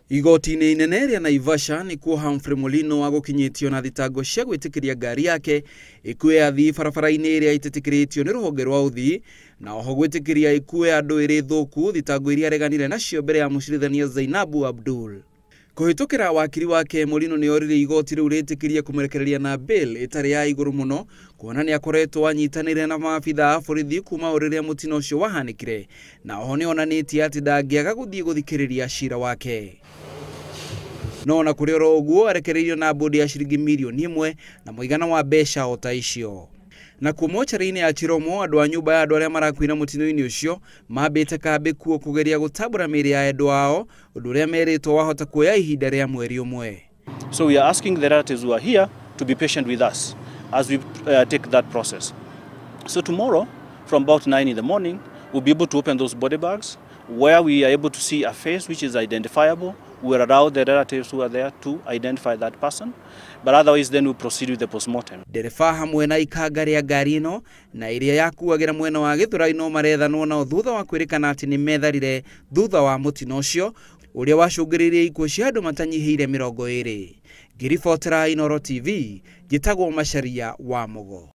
Igoti-inĩ inene rĩa Naivasha nĩkuo Humphrey Mulino wa gũkinyĩtio na thitango cia gwĩtĩkĩria ngari yake ĩkuue athii barabara-inĩ ĩrĩa ĩtetĩkĩrĩtio nĩ rũhonge rwa ũthii, na oho gwĩtĩkĩria ĩkuue andũ ĩrĩ thũku, thitango iria areganire nacio mbere ya mũcirithania Zainabu Abdul. Kũhĩtũkĩra wakiri wake, Mulino nĩ orire igoti rĩu rĩtĩkĩrie kũmũrekereria na bail ĩtarĩ ya igũrũ mũno, kuona nĩ akoretwo anyitanĩire na maabitha a borithi kuma o rĩrĩa mũtino ũcio wahanĩkire, na oho nĩ onanĩtie atĩ ndangĩaga gũthiĩ gũthikĩrĩria cira wake. No na kũrĩ oro ũguo arekereirio na bodi ya ciringi mirioni 1 na mũigana wa mbeca o ta icio. Na kuo mochari-inĩ ya Chiromo, andũ a nyũmba ya andũ arĩa marakuire mũtino-inĩ ũcio mambĩte kambĩ kuo kũgeria gũtambũra mĩĩrĩ ya endwa ao, ũndũ ũrĩa merĩtwo wahota kuoya ihinda rĩa mweri ũmwe. So we are asking the relatives who are here to be patient with us as we take that process. So tomorrow from about 9 in the morning we'll be able to open those body bags where we are able to see a face which is identifiable. We will allow the relatives who are there to identify that person, but otherwise then we'll proceed with the postmortem. Ndereba hamwe na ikanga rĩa ngari ĩno na iria yakuagĩra mwena wa Gĩthũrai no marethanwo nao thutha wa kwĩrĩkana atĩ nĩ metharire thutha wa mũtino ũcio ũrĩa wacũngĩrĩirie ikuũ cia andũ matanyihĩire 20. Ngĩribotera Inooro TV, njĩtagwo Macharia wa Mogo.